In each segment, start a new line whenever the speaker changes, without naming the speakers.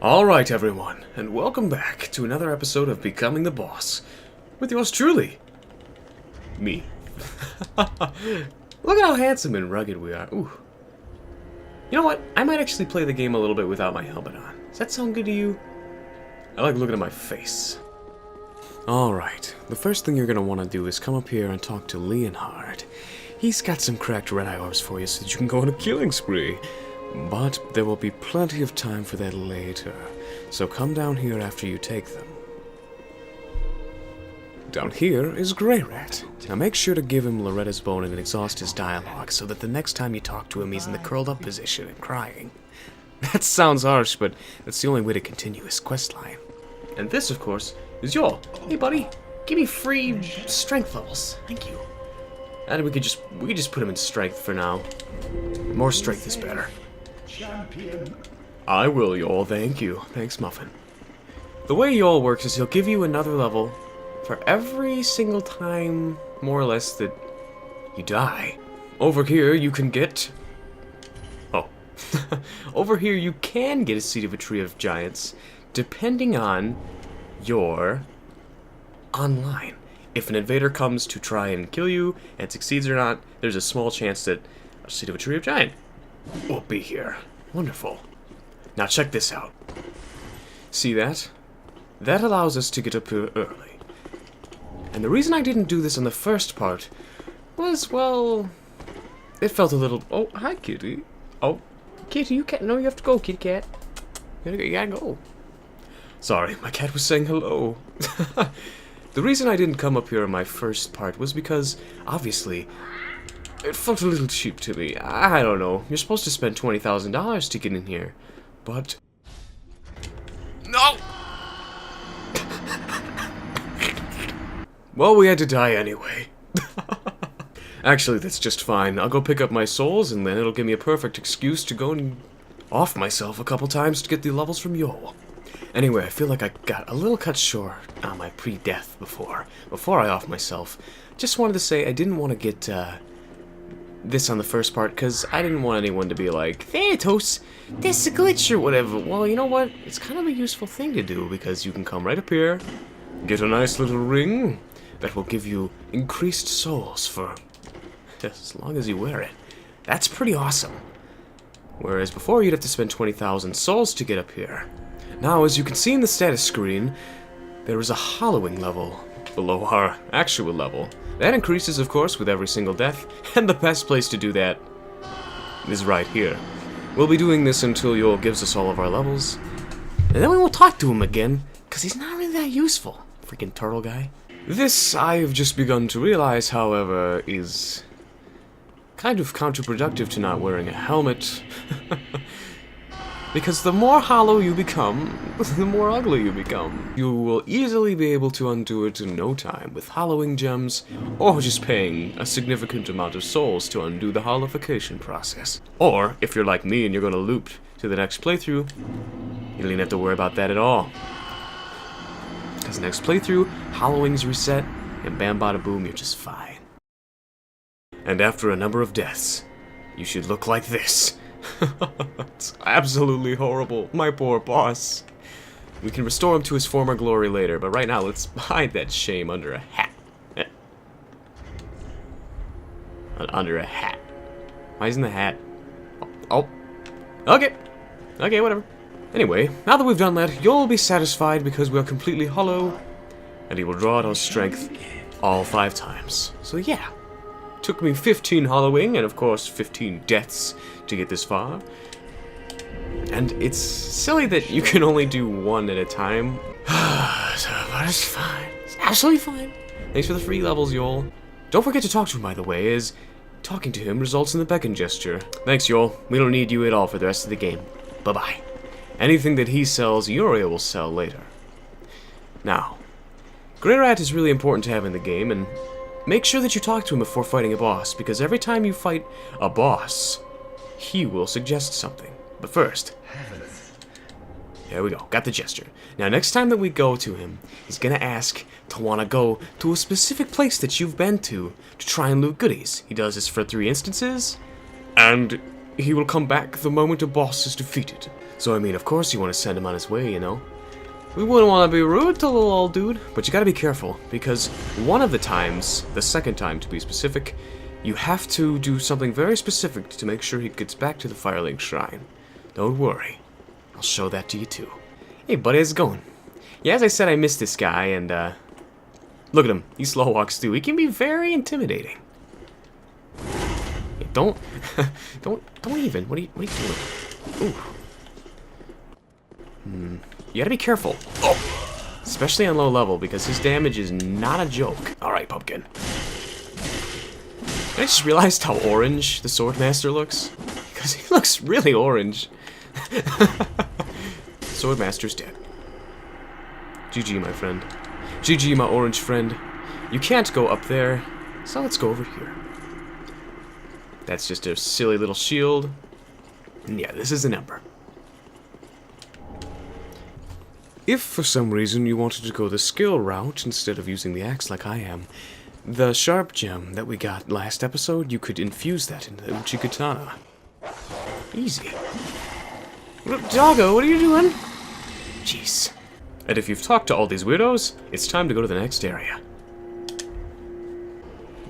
Alright everyone, and welcome back to another episode of Becoming the Boss, with yours truly, me. Look at how handsome and rugged we are. Ooh. You know what, I might actually play the game a little bit without my helmet on. Does that sound good to you? I like looking at my face. Alright, the first thing you're going to want to do is come up here and talk to Leonhard. He's got some cracked red eye orbs for you so that you can go on a killing spree. But there will be plenty of time for that later, so come down here after you take them. Down here is Grey Rat. Now make sure to give him Loretta's bone and exhaust his dialogue so that the next time you talk to him he's in the curled up position and crying. That sounds harsh, but that's the only way to continue his questline. And this, of course, is Yol. Hey buddy, give me free strength levels. Thank you. And we could just put him in strength for now. More strength is better. Champion. I will, Yol, thank you. Thanks, Muffin. The way Yol works is he'll give you another level for every single time, more or less, that you die. Over here, you can get... Oh. Over here, you can get a seed of a tree of giants, depending on your online. If an invader comes to try and kill you, and succeeds or not, there's a small chance that a seed of a tree of giant will be here. Wonderful. Now check this out. See that? That allows us to get up here early. And the reason I didn't do this on the first part was, well, it felt a little... Oh, hi, kitty. Oh, kitty, you can't... No, you have to go, kitty cat. You gotta go. Sorry, my cat was saying hello. The reason I didn't come up here in my first part was because, obviously, it felt a little cheap to me. I don't know. You're supposed to spend $20,000 to get in here. But... No! Well, we had to die anyway. Actually, that's just fine. I'll go pick up my souls, and then it'll give me a perfect excuse to go and off myself a couple times to get the levels from Yol. Anyway, I feel like I got a little cut short on my pre-death before I off myself. Just wanted to say I didn't want to get this on the first part because I didn't want anyone to be like, Thanitose, this is a glitch or whatever. Well, you know what? It's kind of a useful thing to do because you can come right up here, get a nice little ring that will give you increased souls for as long as you wear it. That's pretty awesome. Whereas before you'd have to spend 20,000 souls to get up here. Now, as you can see in the status screen, there is a hollowing level below our actual level. That increases, of course, with every single death, and the best place to do that is right here. We'll be doing this until Yol gives us all of our levels, and then we won't talk to him again, because he's not really that useful. Freaking turtle guy. This, I've just begun to realize, however, is kind of counterproductive to not wearing a helmet. Because the more hollow you become, the more ugly you become. You will easily be able to undo it in no time with hollowing gems, or just paying a significant amount of souls to undo the hollowification process. Or, if you're like me and you're going to loop to the next playthrough, you don't even have to worry about that at all. Because next playthrough, hollowings reset, and bam bada boom, you're just fine. And after a number of deaths, you should look like this. It's absolutely horrible. My poor boss. We can restore him to his former glory later, but right now let's hide that shame under a hat. Under a hat. Why isn't the hat? Oh. Okay. Okay, whatever. Anyway, now that we've done that, you'll be satisfied because we're completely hollow, and he will draw out our strength all 5 times. So yeah. Took me 15 hollowing, and of course 15 deaths to get this far. And it's silly that you can only do 1 at a time. But it's fine. It's absolutely fine. Thanks for the free levels, Yol. Don't forget to talk to him, by the way, as talking to him results in the beckon gesture. Thanks, Yol. We don't need you at all for the rest of the game. Bye-bye. Anything that he sells, Uriel will sell later. Now, Grey Rat is really important to have in the game, and make sure that you talk to him before fighting a boss, because every time you fight a boss, he will suggest something. But first, there we go, got the gesture. Now next time that we go to him, he's gonna ask to wanna go to a specific place that you've been to try and loot goodies. He does this for 3 instances, and he will come back the moment a boss is defeated. So, I mean, of course you want to send him on his way, you know? We wouldn't want to be rude to the little old dude, but you gotta be careful, because one of the times, the second time to be specific, you have to do something very specific to make sure he gets back to the Firelink Shrine. Don't worry. I'll show that to you too. Hey buddy, how's it going? Yeah, as I said, I missed this guy, and look at him. He slow walks through. He can be very intimidating. Hey, don't even. What are you doing? Ooh. You gotta be careful. Oh! Especially on low level, because his damage is not a joke. Alright, Pumpkin. I just realized how orange the Swordmaster looks. Because he looks really orange. Swordmaster's dead. GG, my friend. GG, my orange friend. You can't go up there, so let's go over here. That's just a silly little shield. And yeah, this is an ember. If for some reason you wanted to go the skill route instead of using the axe like I am, the sharp gem that we got last episode, you could infuse that into the Uchigatana. Easy. Doggo, what are you doing? Jeez. And if you've talked to all these weirdos, it's time to go to the next area.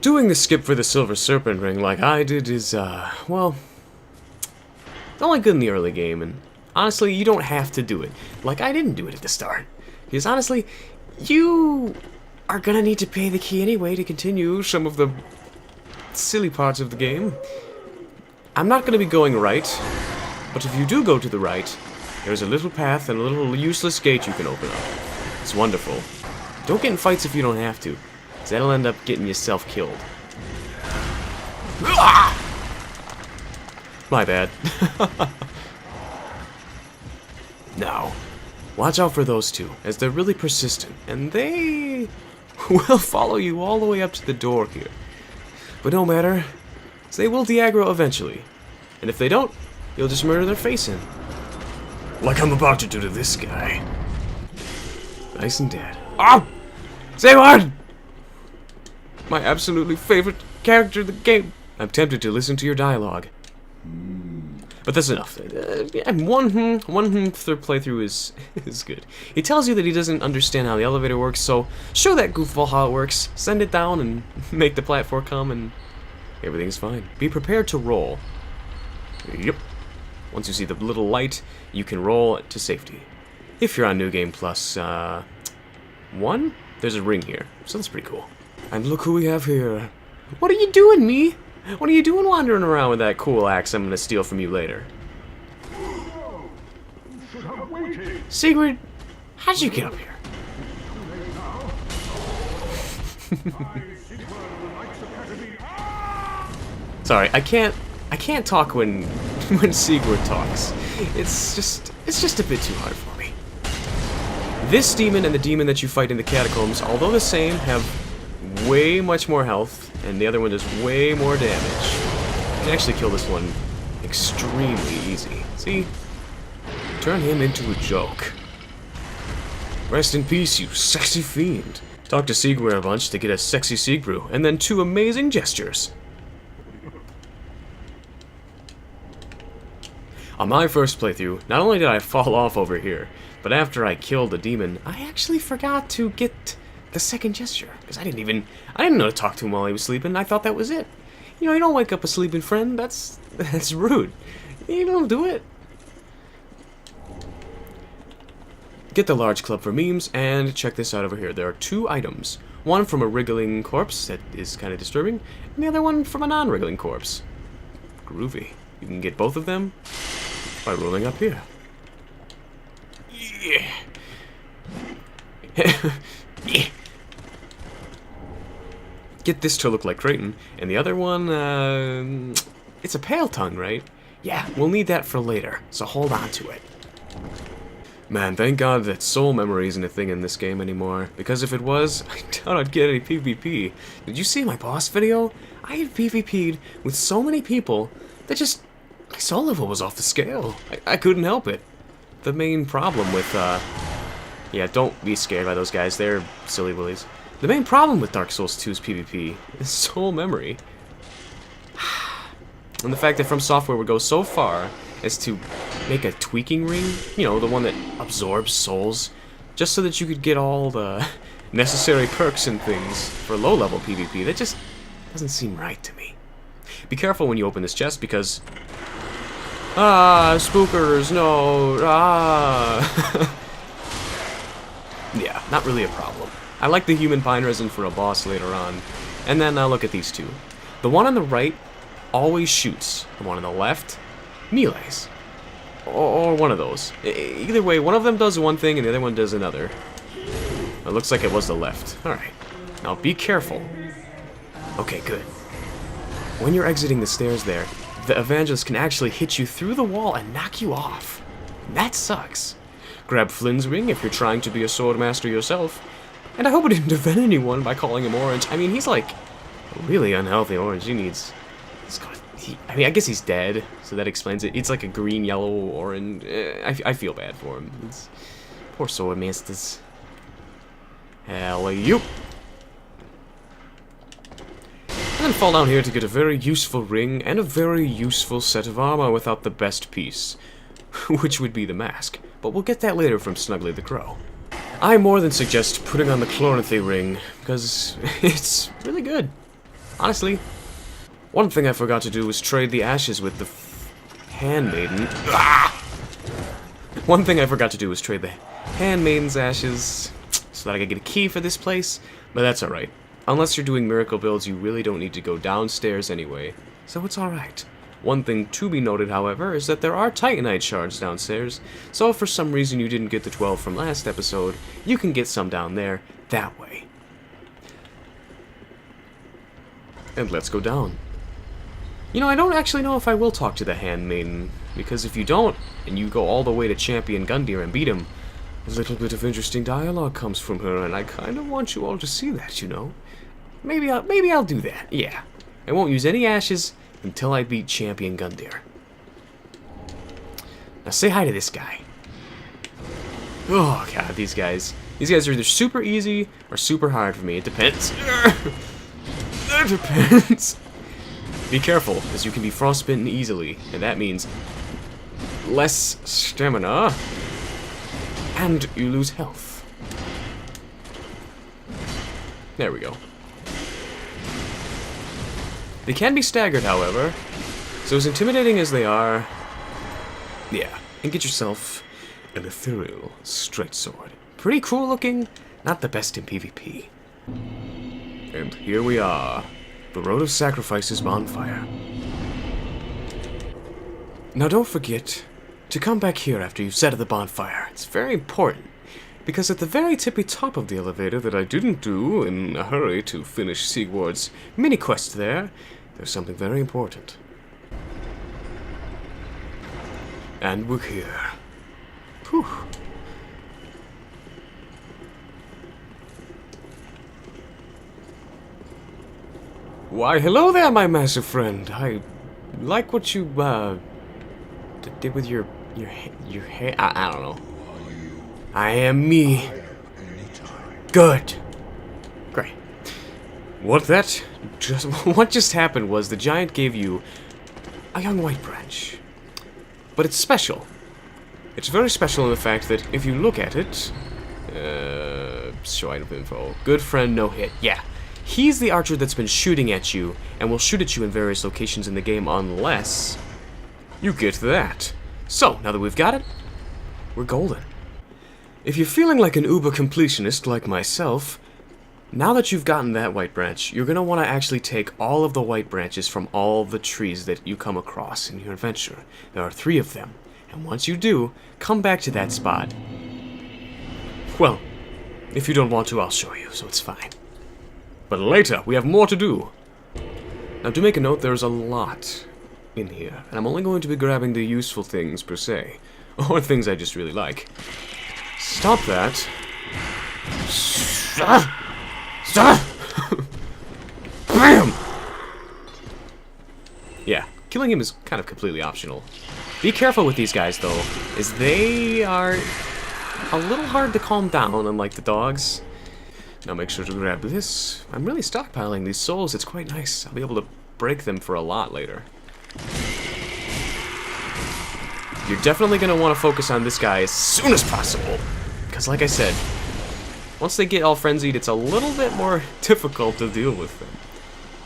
Doing the skip for the Silver Serpent Ring like I did is, well, only good in the early game, and honestly, you don't have to do it. Like, I didn't do it at the start. Because honestly, you are gonna need to pay the key anyway to continue some of the silly parts of the game. I'm not gonna be going right, but if you do go to the right, there's a little path and a little useless gate you can open up. It's wonderful. Don't get in fights if you don't have to, because that'll end up getting yourself killed. My bad. Now, watch out for those two, as they're really persistent, and they will follow you all the way up to the door here. But no matter, they will de-aggro eventually, and if they don't, you'll just murder their face in. Like I'm about to do to this guy. Nice and dead. Oh! Say what? My absolutely favorite character in the game. I'm tempted to listen to your dialogue. But that's enough. One third playthrough is good. He tells you that he doesn't understand how the elevator works, so show that goofball how it works. Send it down and make the platform come, and everything's fine. Be prepared to roll. Yep. Once you see the little light, you can roll to safety. If you're on New Game Plus 1, there's a ring here, so that's pretty cool. And look who we have here. What are you doing, me? What are you doing wandering around with that cool axe I'm gonna steal from you later? Sigurd, how'd you get up here? Sorry, I can't talk when Sigurd talks. It's just a bit too hard for me. This demon and the demon that you fight in the catacombs, although the same, have way much more health, and the other one does way more damage. You can actually kill this one extremely easy. See? Turn him into a joke. Rest in peace, you sexy fiend. Talk to Sigurd a bunch to get a sexy Sigbrew, and then 2 amazing gestures. On my first playthrough, not only did I fall off over here, but after I killed the demon, I actually forgot to get the second gesture, because I didn't know to talk to him while he was sleeping. I thought that was it. You know, you don't wake up a sleeping friend. That's rude. You don't do it. Get the large club for memes, and check this out over here. There are 2 items. One from a wriggling corpse that is kind of disturbing, and the other one from a non-wriggling corpse. Groovy. You can get both of them by rolling up here. Yeah. Yeah. Get this to look like Creighton, and the other one, it's a pale tongue, right? Yeah, we'll need that for later, so hold on to it. Man, thank God that soul memory isn't a thing in this game anymore, because if it was, I doubt I'd get any PvP. Did you see my boss video? I had PvP'd with so many people that just, my soul level was off the scale. I couldn't help it. The main problem with, yeah, don't be scared by those guys, they're silly willies. The main problem with Dark Souls 2's PvP is soul memory. And the fact that From Software would go so far as to make a tweaking ring, you know, the one that absorbs souls, just so that you could get all the necessary perks and things for low-level PvP. That just doesn't seem right to me. Be careful when you open this chest, because... spookers, no, Yeah, not really a problem. I like the human pine resin for a boss later on. And then look at these two. The one on the right always shoots. The one on the left, melees. Or one of those. Either way, one of them does one thing and the other one does another. It looks like it was the left. Alright. Now be careful. Okay, good. When you're exiting the stairs there, the evangelist can actually hit you through the wall and knock you off. That sucks. Grab Flynn's ring if you're trying to be a sword master yourself. And I hope it didn't offend anyone by calling him orange. I mean, he's like a really unhealthy orange. He needs... I mean, I guess he's dead, so that explains it. It's like a green, yellow, orange. I feel bad for him. Poor sword masters. Alley-oop. And then fall down here to get a very useful ring and a very useful set of armor without the best piece, which would be the mask. But we'll get that later from Snuggly the Crow. I more than suggest putting on the Chloranthy ring, because it's really good. Honestly. One thing I forgot to do was trade the ashes with the handmaiden. One thing I forgot to do was trade the handmaiden's ashes so that I could get a key for this place, but that's alright. Unless you're doing miracle builds, you really don't need to go downstairs anyway, so it's alright. One thing to be noted, however, is that there are Titanite shards downstairs, so if for some reason you didn't get the 12 from last episode, you can get some down there that way. And let's go down. You know, I don't actually know if I will talk to the handmaiden, because if you don't, and you go all the way to Champion Gundyr and beat him, a little bit of interesting dialogue comes from her, and I kind of want you all to see that, you know? Maybe I'll do that, yeah. I won't use any ashes until I beat Champion Gundyr. Now say hi to this guy. Oh god, these guys are either super easy or super hard for me. It depends. It depends. Be careful, as you can be frostbitten easily, and that means less stamina, and you lose health. There we go. They can be staggered, however, so as intimidating as they are, yeah, and get yourself an ethereal straight sword. Pretty cool looking, not the best in PvP. And here we are. The Road of Sacrifice's Bonfire. Now don't forget to come back here after you've set up the bonfire. It's very important, because at the very tippy top of the elevator that I didn't do in a hurry to finish Sigward's mini-quest there's something very important. And we're here. Whew. Why, hello there, my massive friend. I like what you, did with your hair. I don't know. I am me. Good. Great. What just happened was the giant gave you a young white branch. But it's special. It's very special in the fact that if you look at it, show item info. Good friend, no hit. Yeah. He's the archer that's been shooting at you, and will shoot at you in various locations in the game unless you get that. So, now that we've got it, we're golden. If you're feeling like an uber completionist like myself, now that you've gotten that white branch, you're going to want to actually take all of the white branches from all the trees that you come across in your adventure. There are 3 of them, and once you do, come back to that spot. Well, if you don't want to, I'll show you, so it's fine. But later, we have more to do. Now, to make a note, there's a lot in here, and I'm only going to be grabbing the useful things, per se. Or things I just really like. Stop that. Stop! Stop! BAM! Yeah, killing him is kind of completely optional. Be careful with these guys, though, as they are a little hard to calm down, unlike the dogs. Now make sure to grab this. I'm really stockpiling these souls. It's quite nice. I'll be able to break them for a lot later. you're definitely going to want to focus on this guy as soon as possible. Because like I said, once they get all frenzied, it's a little bit more difficult to deal with them.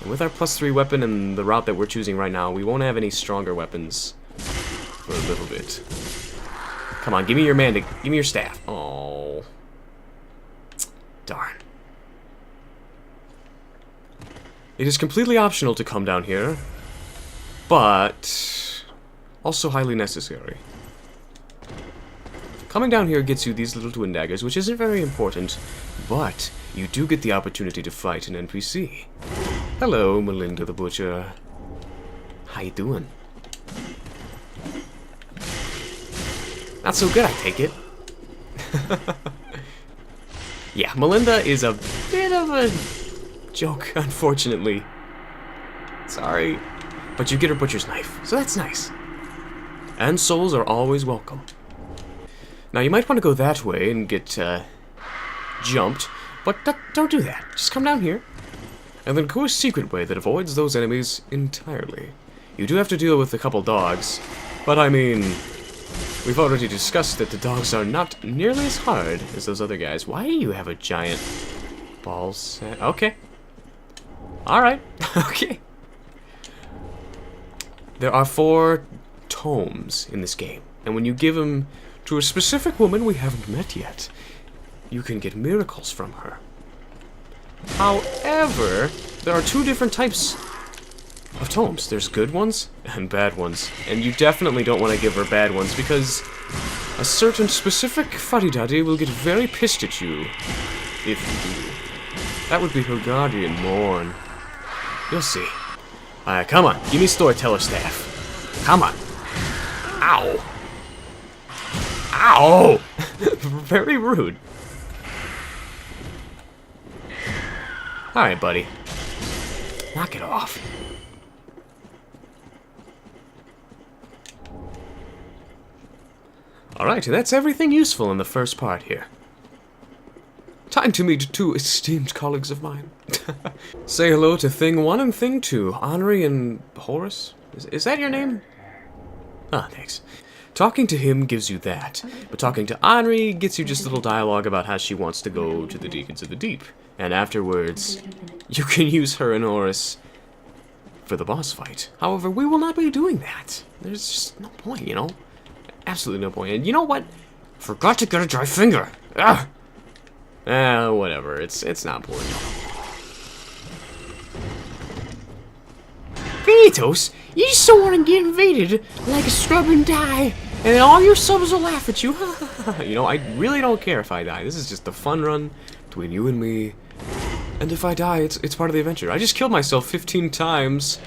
And with our +3 weapon and the route that we're choosing right now, we won't have any stronger weapons for a little bit. Come on, give me your mandate. Give me your staff. Oh. Darn. It is completely optional to come down here, but also highly necessary. Coming down here gets you these little twin daggers, which isn't very important, but you do get the opportunity to fight an NPC. Hello, Melinda the Butcher. How you doing? Not so good, I take it. Yeah, Melinda is a bit of a joke, unfortunately. Sorry. But you get her butcher's knife, so that's nice. And souls are always welcome. Now, you might want to go that way and get jumped, but don't do that. Just come down here, and then go a secret way that avoids those enemies entirely. You do have to deal with a couple dogs, but I mean, we've already discussed that the dogs are not nearly as hard as those other guys. Why do you have a giant ball set? Okay. Alright. Okay. There are 4 tomes in this game, and when you give them to a specific woman we haven't met yet, you can get miracles from her. However, there are 2 different types of tomes. There's good ones and bad ones, and you definitely don't want to give her bad ones because a certain specific fuddy-duddy will get very pissed at you if you do. That would be her guardian, Morn. You'll see. Alright, come on. Give me storyteller staff. Come on. Ow. Ow! Very rude. Alright, buddy. Knock it off. Alright, that's everything useful in the first part here. Time to meet 2 esteemed colleagues of mine. Say hello to Thing 1 and Thing 2, Henri and Horace? Is that your name? Ah, thanks. Talking to him gives you that, but talking to Henri gets you just a little dialogue about how she wants to go to the Deacons of the Deep. And afterwards, you can use her and Horace for the boss fight. However, we will not be doing that. There's just no point, you know? Absolutely no point. And you know what? Forgot to get a dry finger. Ugh! Whatever. It's not important. Thanitose, you just don't want to get invaded like a scrub and die, and then all your subs will laugh at you. You know, I really don't care if I die. This is just a fun run between you and me. And if I die, it's part of the adventure. I just killed myself 15 times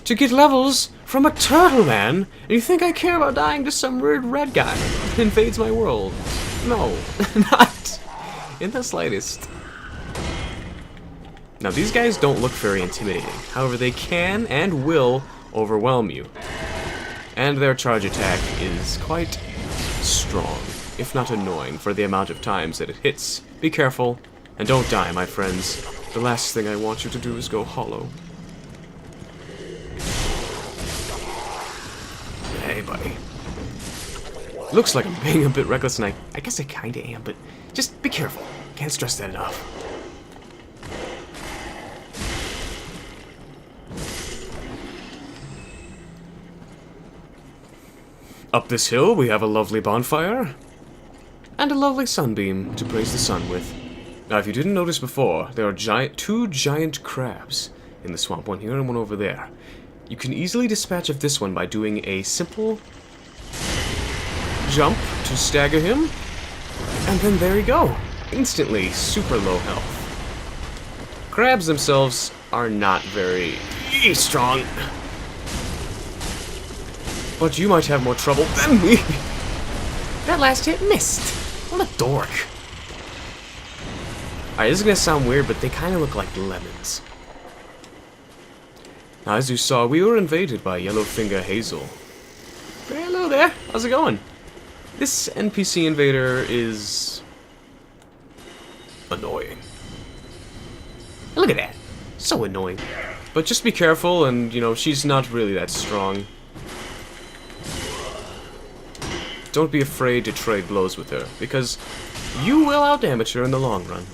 to get levels from a turtle man, and you think I care about dying to some weird red guy that invades my world? No, not in the slightest. Now, these guys don't look very intimidating. However, they can and will overwhelm you. And their charge attack is quite strong, if not annoying, for the amount of times that it hits. Be careful, and don't die, my friends. The last thing I want you to do is go hollow. Hey, buddy. Looks like I'm being a bit reckless, and I guess I kinda am, but just be careful. Can't stress that enough. Up this hill, we have a lovely bonfire, and a lovely sunbeam to praise the sun with. Now, if you didn't notice before, there are 2 giant crabs in the swamp, one here and one over there. You can easily dispatch of this one by doing a simple jump to stagger him, and then there you go. Instantly, super low health. Crabs themselves are not very strong, but you might have more trouble than me. That last hit missed. What a dork. Alright, this is gonna sound weird, but they kind of look like lemons. Now, as you saw, we were invaded by Yellowfinger Hazel. Hey, hello there. How's it going? This NPC invader is annoying. Look at that. So annoying. But just be careful, and, you know, she's not really that strong. don't be afraid to trade blows with her, because you will outdamage her in the long run.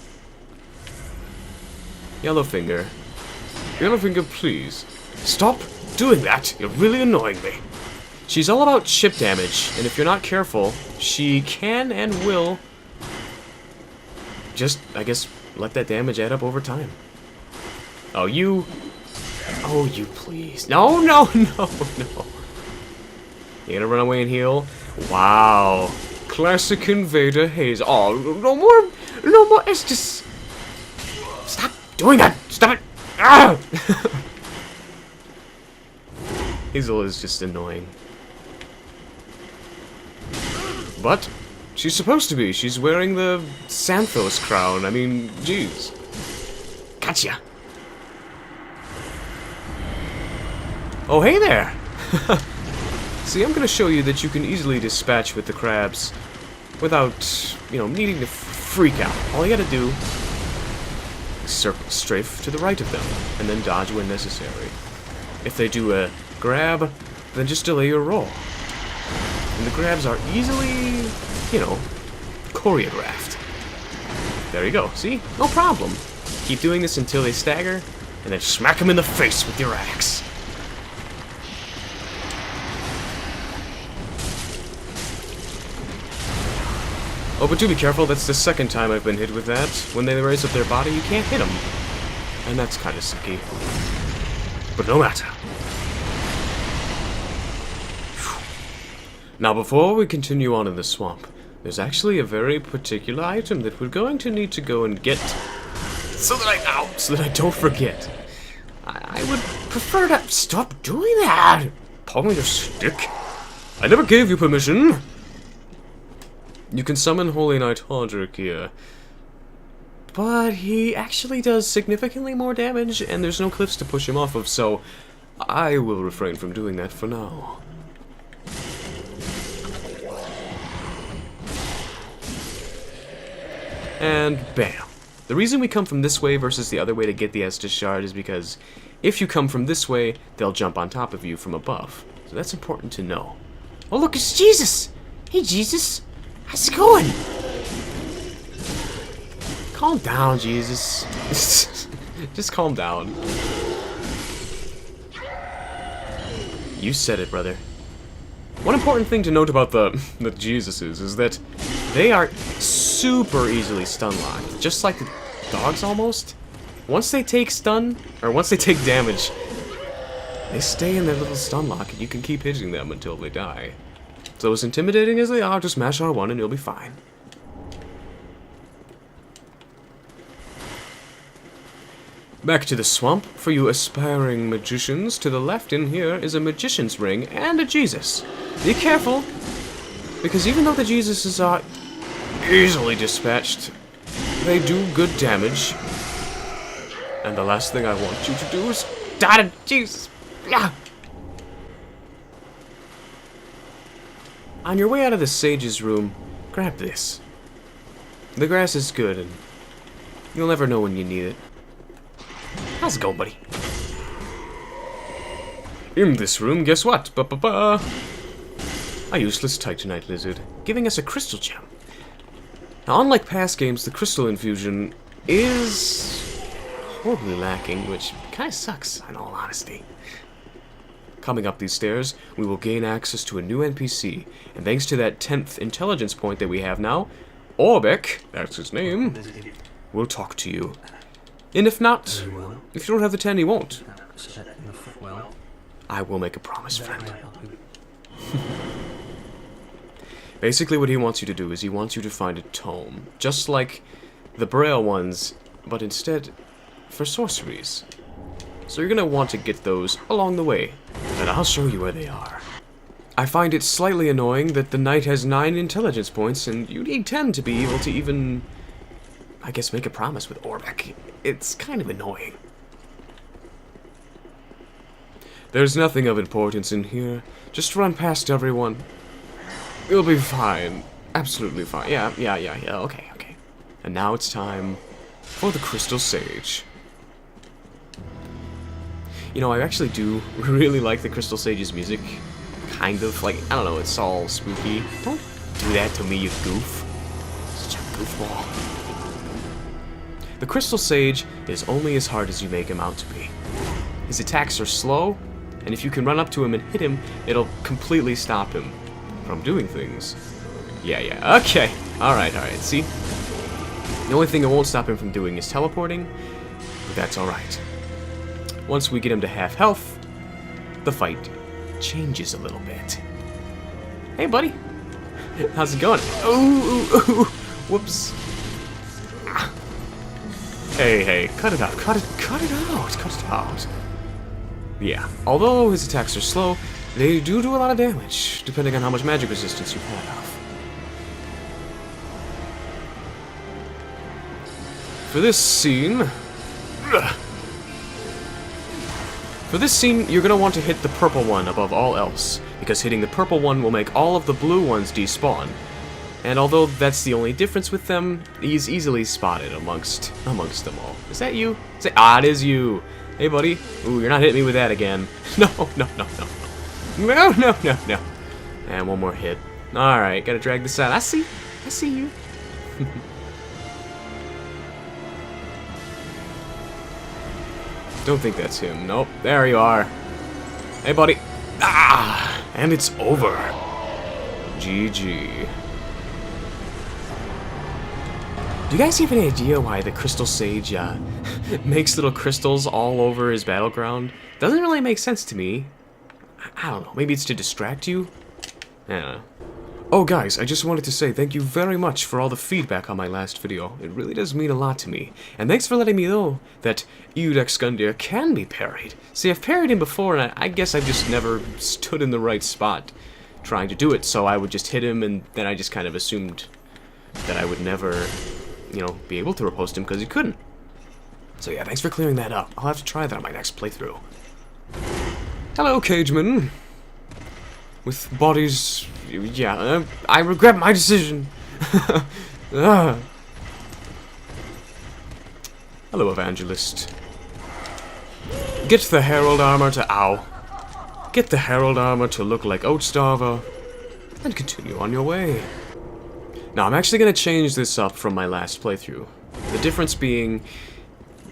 Yellowfinger. Yellowfinger, please. Stop doing that. You're really annoying me. She's all about chip damage, and if you're not careful, she can and will just, I guess, let that damage add up over time. Oh, you... Oh, you please. No, no, no, no. You gonna run away and heal? Wow. Classic Invader Haze. Oh, no more. No more. It's just... Stop doing that. Stop it. Ah! Hazel is just annoying. But she's supposed to be. She's wearing the Thanitose crown. I mean, jeez. Gotcha. Oh, hey there. See, I'm gonna show you that you can easily dispatch with the crabs without, you know, needing to freak out. All you gotta do is strafe to the right of them, and then dodge when necessary. If they do a grab, then just delay your roll. And the grabs are easily, you know, choreographed. There you go, see? No problem. Keep doing this until they stagger, and then smack them in the face with your axe. Oh, but do be careful, that's the second time I've been hit with that. When they raise up their body, you can't hit them. And that's kind of sucky. But no matter. Now, before we continue on in the swamp, there's actually a very particular item that we're going to need to go and get so that I don't forget. I would prefer to stop doing that. Pulling your stick. I never gave you permission. You can summon Holy Knight Hodrick here, but he actually does significantly more damage, and there's no cliffs to push him off of, so I will refrain from doing that for now. And bam. The reason we come from this way versus the other way to get the Estus Shard is because if you come from this way, they'll jump on top of you from above. So that's important to know. Oh look, it's Jesus! Hey Jesus! How's it going? Calm down, Jesus. Just calm down. You said it, brother. One important thing to note about the Jesuses is that they are super easily stun locked, just like the dogs almost. Once they take stun, or once they take damage, they stay in their little stun lock, and you can keep hitting them until they die. So as intimidating as they are, just mash R1 and you'll be fine. Back to the swamp for you aspiring magicians. To the left in here is a magician's ring and a Jesus. Be careful, because even though the Jesuses are easily dispatched, they do good damage. And the last thing I want you to do is die to Jesus. Yeah. On your way out of the sage's room, grab this. The grass is good, and you'll never know when you need it. How's it going, buddy? In this room, guess what? Ba-ba-ba! A useless Titanite lizard, giving us a crystal gem. Now, unlike past games, the crystal infusion is horribly lacking, which kind of sucks, in all honesty. Coming up these stairs, we will gain access to a new NPC, and thanks to that 10th intelligence point that we have now, Orbeck, that's his name, will talk to you. And if not, if you don't have the 10, he won't. I will make a promise, friend. Basically what he wants you to do is he wants you to find a tome, just like the Braille ones, but instead for sorceries. So you're going to want to get those along the way, and I'll show you where they are. I find it slightly annoying that the knight has 9 intelligence points, and you need 10 to be able to even, I guess, make a promise with Orbeck. It's kind of annoying. There's nothing of importance in here. Just run past everyone. You'll be fine. Absolutely fine. Yeah, okay. And now it's time for the Crystal Sage. You know, I actually do really like the Crystal Sage's music. Kind of, like, I don't know, it's all spooky. Don't do that to me, you goof. Such a goofball. The Crystal Sage is only as hard as you make him out to be. His attacks are slow, and if you can run up to him and hit him, it'll completely stop him from doing things. Yeah, okay. Alright, see? The only thing it won't stop him from doing is teleporting, but that's alright. Once we get him to half health, the fight changes a little bit. Hey, buddy. How's it going? Ooh. Whoops. Hey, cut it out. Cut it out. Yeah, although his attacks are slow, they do a lot of damage, depending on how much magic resistance you have. For this scene, you're going to want to hit the purple one above all else, because hitting the purple one will make all of the blue ones despawn. And although that's the only difference with them, he's easily spotted amongst them all. Is that you? It is you. Hey, buddy. Ooh, you're not hitting me with that again. No. No. And one more hit. Alright, gotta drag this out. I see you. Don't think that's him. Nope, there you are. Hey, buddy. And it's over. GG. Do you guys have any idea why the Crystal Sage makes little crystals all over his battleground? Doesn't really make sense to me. I don't know. Maybe it's to distract you? I don't know. Oh, guys, I just wanted to say thank you very much for all the feedback on my last video. It really does mean a lot to me. And thanks for letting me know that CINDER can be parried. See, I've parried him before, and I guess I've just never stood in the right spot trying to do it, so I would just hit him, and then I just kind of assumed that I would never, be able to riposte him because he couldn't. So yeah, thanks for clearing that up. I'll have to try that on my next playthrough. Hello, Cageman. With bodies... Yeah, I regret my decision. Hello, Evangelist. Get the Herald armor to... Ow. Get the Herald armor to look like Oatstarver, and continue on your way. Now, I'm actually going to change this up from my last playthrough. The difference being...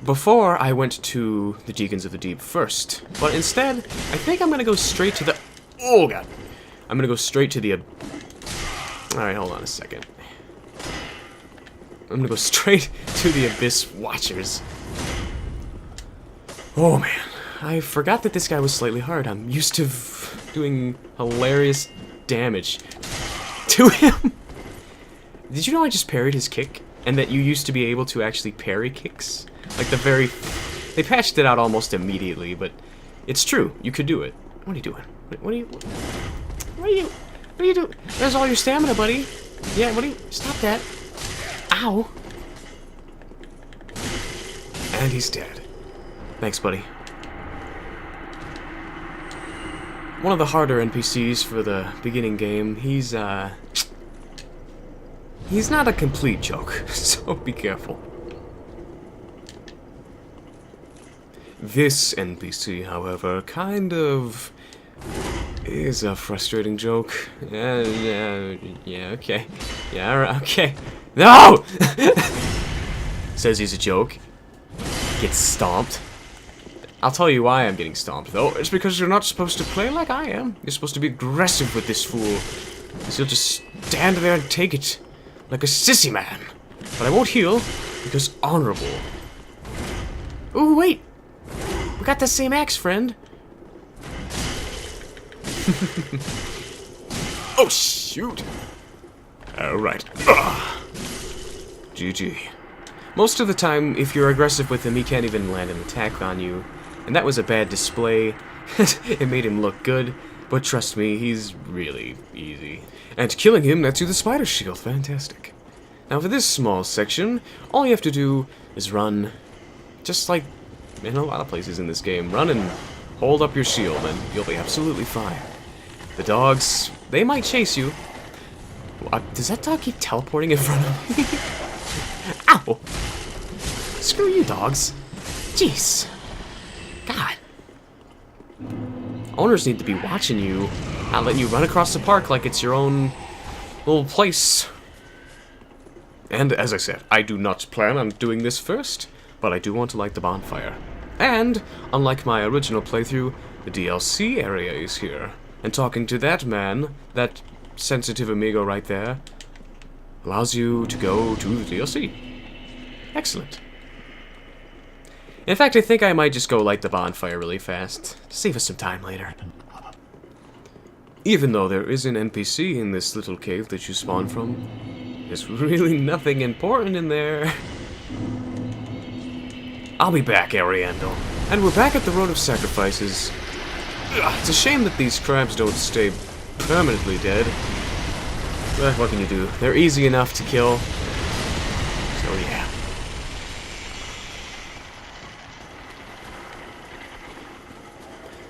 Before, I went to the Deacons of the Deep first, but instead, I think I'm going to go straight to the... Oh, God. I'm going to go straight to the... Alright, hold on a second. I'm going to go straight to the Abyss Watchers. Oh, man. I forgot that this guy was slightly hard. I'm used to doing hilarious damage to him. Did you know I just parried his kick? And that you used to be able to actually parry kicks? Like the very... They patched it out almost immediately, but it's true. You could do it. What are you doing? What are you doing? There's all your stamina, buddy. Yeah, stop that. Ow. And he's dead. Thanks, buddy. One of the harder NPCs for the beginning game. He's not a complete joke, so be careful. This NPC, however, kind of is a frustrating joke. Yeah, okay. Yeah, okay. No! Says he's a joke. Gets stomped. I'll tell you why I'm getting stomped, though. It's because you're not supposed to play like I am. You're supposed to be aggressive with this fool. So you'll just stand there and take it. Like a sissy man. But I won't heal, because honorable. Ooh, wait! We got the same axe, friend. Oh, shoot! Alright. GG. Most of the time, if you're aggressive with him, he can't even land an attack on you. And that was a bad display. It made him look good. But trust me, he's really easy. And killing him nets you the spider shield. Fantastic. Now for this small section, all you have to do is run. Just like in a lot of places in this game. Run and hold up your shield and you'll be absolutely fine. The dogs, they might chase you. Does that dog keep teleporting in front of me? Ow! Screw you, dogs. Jeez. God. Owners need to be watching you, not letting you run across the park like it's your own little place. And as I said, I do not plan on doing this first, but I do want to light the bonfire. And, unlike my original playthrough, the DLC area is here. And talking to that man, that sensitive amigo right there, allows you to go to the DLC. Excellent. In fact, I think I might just go light the bonfire really fast, to save us some time later. Even though there is an NPC in this little cave that you spawn from, there's really nothing important in there. I'll be back, Ariandel. And we're back at the Road of Sacrifices. Ugh, it's a shame that these crabs don't stay permanently dead. But what can you do? They're easy enough to kill. So yeah.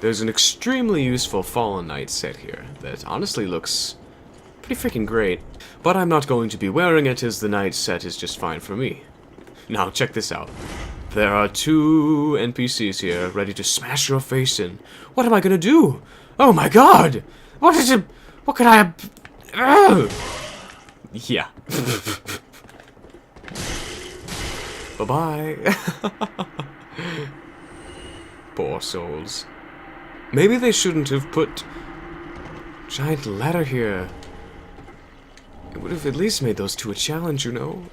There's an extremely useful Fallen Knight set here that honestly looks pretty freaking great. But I'm not going to be wearing it, as the Knight set is just fine for me. Now, check this out. There are 2 NPCs here ready to smash your face in. What am I gonna do? Oh my god! What is it? What could I have... Ugh! Yeah. Bye-bye. Poor souls. Maybe they shouldn't have put a giant ladder here. It would have at least made those 2 a challenge, you know?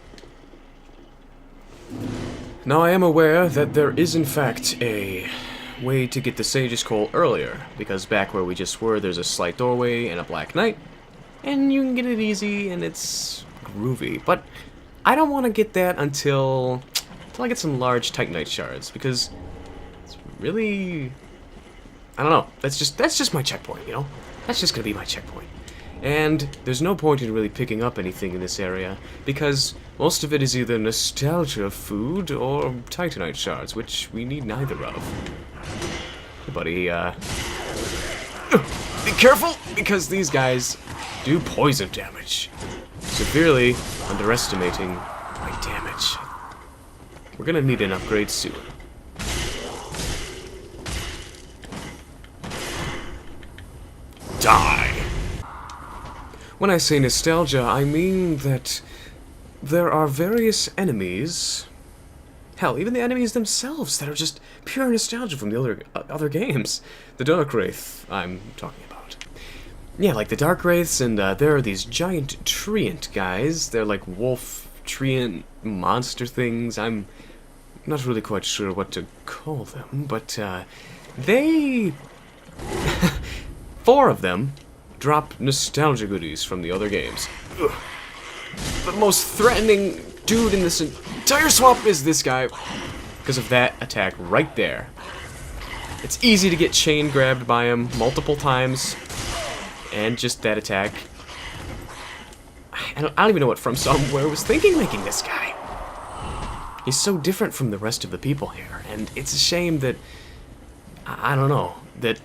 Now, I am aware that there is, in fact, a way to get the Sage's Coal earlier, because back where we just were, there's a slight doorway and a Black Knight, and you can get it easy, and it's groovy. But I don't want to get that until I get some large Titanite shards, because it's really... I don't know. That's just my checkpoint, you know? That's just gonna be my checkpoint. And there's no point in really picking up anything in this area, because most of it is either nostalgia food or Titanite shards, which we need neither of. Hey, buddy, be careful, because these guys do poison damage, severely underestimating my damage. We're gonna need an upgrade soon. Die! When I say nostalgia, I mean that there are various enemies, hell, even the enemies themselves, that are just pure nostalgia from the other games. The Dark Wraith I'm talking about. Yeah, like the Dark Wraiths, and there are these giant treant guys. They're like wolf treant monster things. I'm not really quite sure what to call them, but they... 4 of them drop nostalgia goodies from the other games. Ugh. The most threatening dude in this entire swamp is this guy, because of that attack right there. It's easy to get chain grabbed by him multiple times, and just that attack. I don't even know what From Somewhere was thinking making this guy. He's so different from the rest of the people here, and it's a shame that, I don't know, that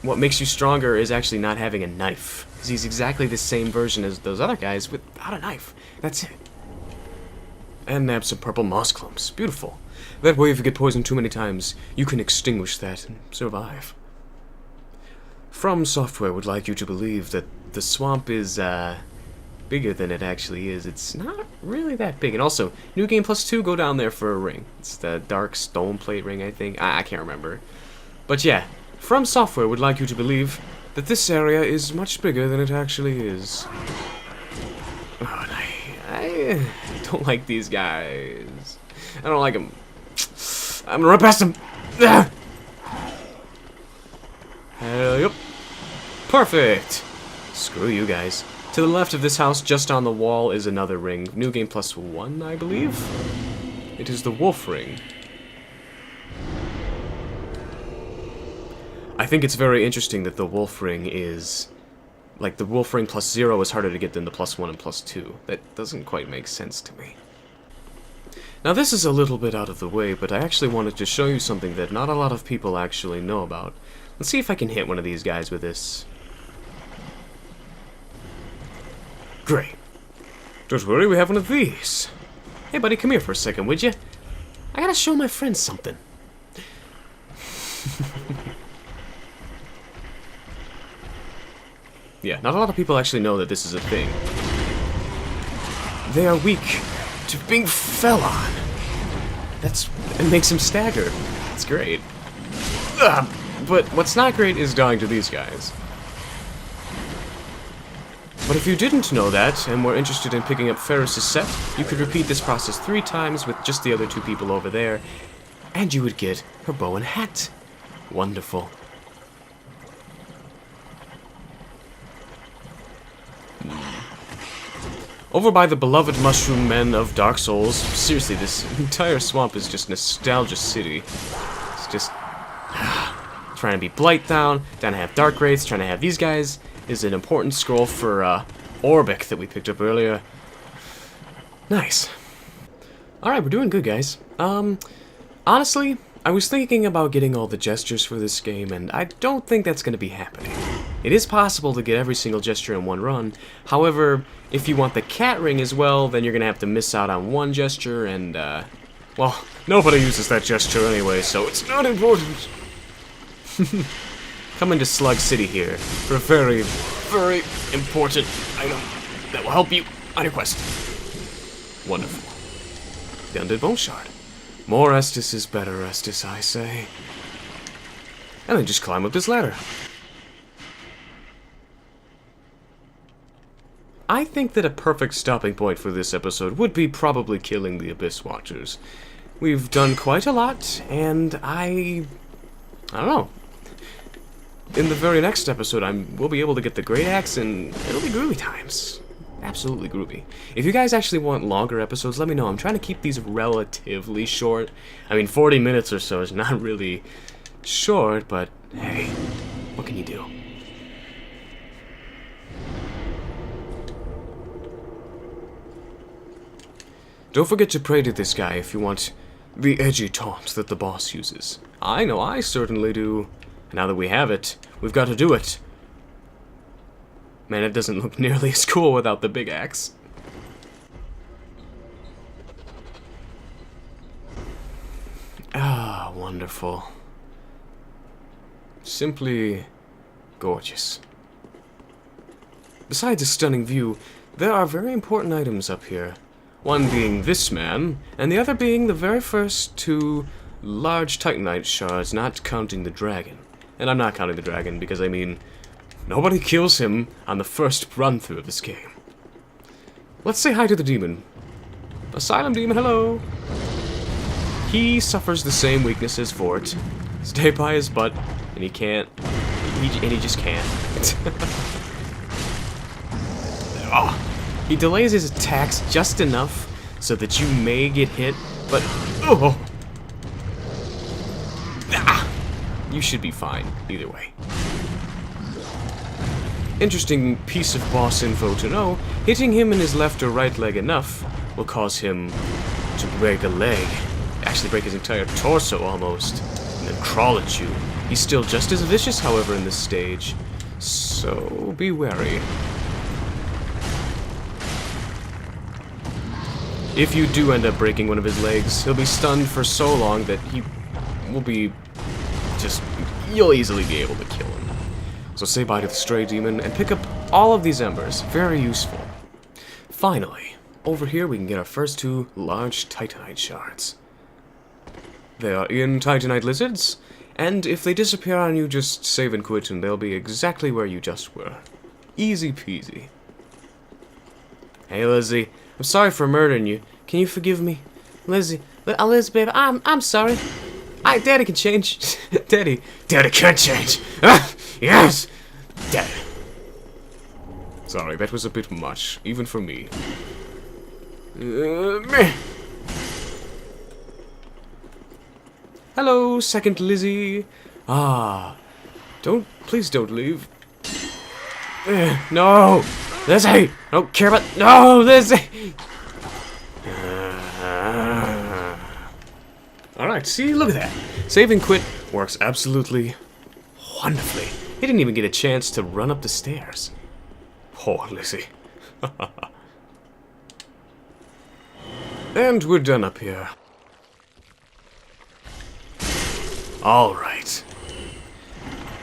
what makes you stronger is actually not having a knife. Because he's exactly the same version as those other guys without a knife. That's it. And nab some purple moss clumps. Beautiful. That way if you get poisoned too many times, you can extinguish that and survive. From Software would like you to believe that the swamp is bigger than it actually is. It's not really that big. And also, New Game Plus 2, go down there for a ring. It's the Dark Stone Plate ring, I think. I can't remember. But yeah. From Software would like you to believe that this area is much bigger than it actually is. Oh, and I don't like these guys. I don't like them. I'm gonna run past them. Yep. Perfect. Screw you guys. To the left of this house, just on the wall, is another ring. New Game Plus 1, I believe? It is the Wolf Ring. I think it's very interesting that the Wolf Ring is... like, the Wolf Ring plus 0 is harder to get than the plus 1 and plus 2. That doesn't quite make sense to me. Now this is a little bit out of the way, but I actually wanted to show you something that not a lot of people actually know about. Let's see if I can hit one of these guys with this. Great. Don't worry, we have one of these. Hey buddy, come here for a second, would you? I gotta show my friends something. Yeah, not a lot of people actually know that this is a thing. They are weak to being fell on. It makes them stagger. That's great. But what's not great is dying to these guys. But if you didn't know that, and were interested in picking up Ferris's set, you could repeat this process 3 times with just the other 2 people over there, and you would get her bow and hat. Wonderful. Over by the beloved mushroom men of Dark Souls, seriously, this entire swamp is just nostalgia city. It's just trying to be Blighttown, trying to have Dark Wraiths, trying to have these guys. Is an important scroll for Orbic that we picked up earlier. Nice. Alright, we're doing good, guys. Honestly, I was thinking about getting all the gestures for this game, and I don't think that's going to be happening. It is possible to get every single gesture in one run. However, if you want the cat ring as well, then you're going to have to miss out on one gesture, and, well, nobody uses that gesture anyway, so it's not important. Coming to Slug City here for a very, very important item that will help you on your quest. Wonderful. The Undead Bone Shard. More Estus is better Estus, I say. And then just climb up this ladder. I think that a perfect stopping point for this episode would be probably killing the Abyss Watchers. We've done quite a lot, and I don't know. In the very next episode, we'll be able to get the Great Axe, and it'll be groovy times. Absolutely groovy. If you guys actually want longer episodes, let me know. I'm trying to keep these relatively short. I mean, 40 minutes or so is not really short, but hey, what can you do? Don't forget to pray to this guy if you want the edgy taunt that the boss uses. I know I certainly do. Now that we have it, we've got to do it. Man, it doesn't look nearly as cool without the big axe. Ah, wonderful. Simply gorgeous. Besides a stunning view, there are very important items up here. One being this man, and the other being the very first 2 large Titanite shards, not counting the dragon. And I'm not counting the dragon because, I mean, nobody kills him on the first run-through of this game. Let's say hi to the demon. Asylum demon, hello! He suffers the same weaknesses for it. Stay by his butt, and he can't. He just can't. Oh. He delays his attacks just enough so that you may get hit, but oh! Ah! You should be fine, either way. Interesting piece of boss info to know, hitting him in his left or right leg enough will cause him to break a leg, actually break his entire torso almost, and then crawl at you. He's still just as vicious, however, in this stage, so be wary. If you do end up breaking one of his legs, he'll be stunned for so long that he will be you'll easily be able to kill him. So say bye to the stray demon and pick up all of these embers. Very useful. Finally, over here we can get our first 2 large Titanite shards. They are in Titanite lizards, and if they disappear on you, just save and quit and they'll be exactly where you just were. Easy peasy. Hey Lizzie, I'm sorry for murdering you. Can you forgive me? Lizzie, baby, I'm sorry. Daddy can change. Daddy can change. Ah, yes! Daddy. Sorry, that was a bit much, even for me. Hello, second Lizzie. Ah, please don't leave. No! Lizzie! I don't care about... No, Lizzie! Alright, see, look at that. Save and quit works absolutely wonderfully. He didn't even get a chance to run up the stairs. Poor Lizzie. And we're done up here. Alright.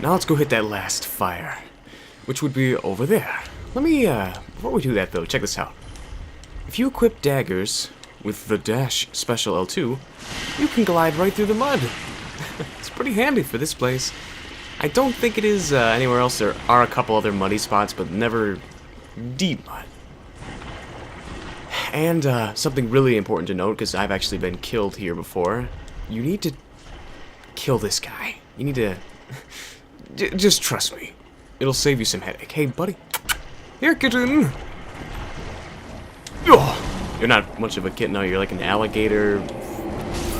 Now let's go hit that last fire. which would be over there. Let me, before we do that though, check this out. If you equip daggers with the dash special L2, you can glide right through the mud. It's pretty handy for this place. I don't think it is anywhere else. There are a couple other muddy spots, but never deep mud. And something really important to note, because I've actually been killed here before, you need to kill this guy. You need to... just trust me. It'll save you some headache. Hey, buddy. Here, kitten. Oh, you're not much of a kitten, no. You're like an alligator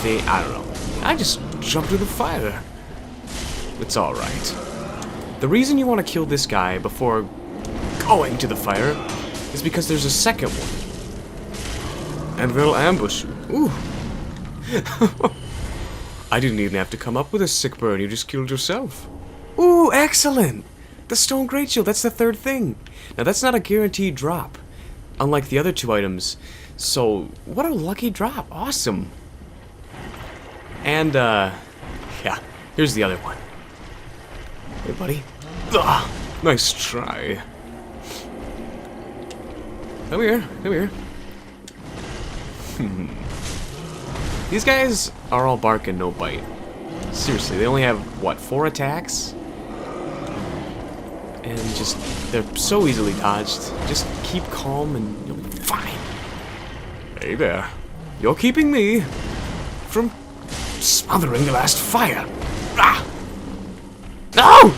thing. I don't know. I just jumped through the fire. It's alright. The reason you want to kill this guy before going to the fire is because there's a second one. And they'll ambush you. Ooh. I didn't even have to come up with a sick burn. You just killed yourself. Ooh, excellent. The stone great shield. That's the third thing. Now, that's not a guaranteed drop, unlike the other two items. So, what a lucky drop. Awesome. And, yeah. Here's the other one. Hey, buddy. Ugh, nice try. Come here. Come here. These guys are all bark and no bite. Seriously, they only have, what, 4 attacks? And just, they're so easily dodged. Just keep calm and you'll be fine. Hey there. You're keeping me from smothering the last fire. Ah! No!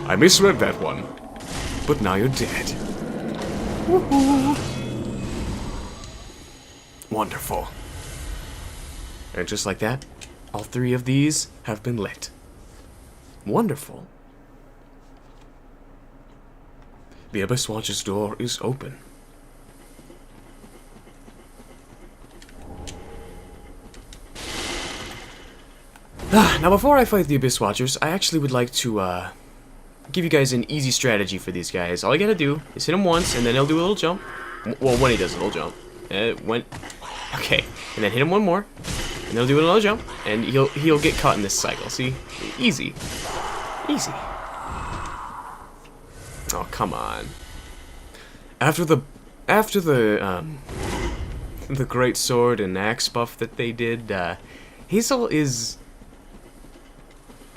I misread that one. But now you're dead. Woohoo! Wonderful. And just like that, all 3 of these have been lit. Wonderful. The Abyss Watcher's door is open. Now before I fight the Abyss Watchers, I actually would like to give you guys an easy strategy for these guys. All you gotta do is hit him once, and then he'll do a little jump. Well, when he does a little jump. Okay, and then hit him one more, and he'll do another jump, and he'll get caught in this cycle. See? Easy. Easy. Oh, come on. After the great sword and axe buff that they did, Hazel is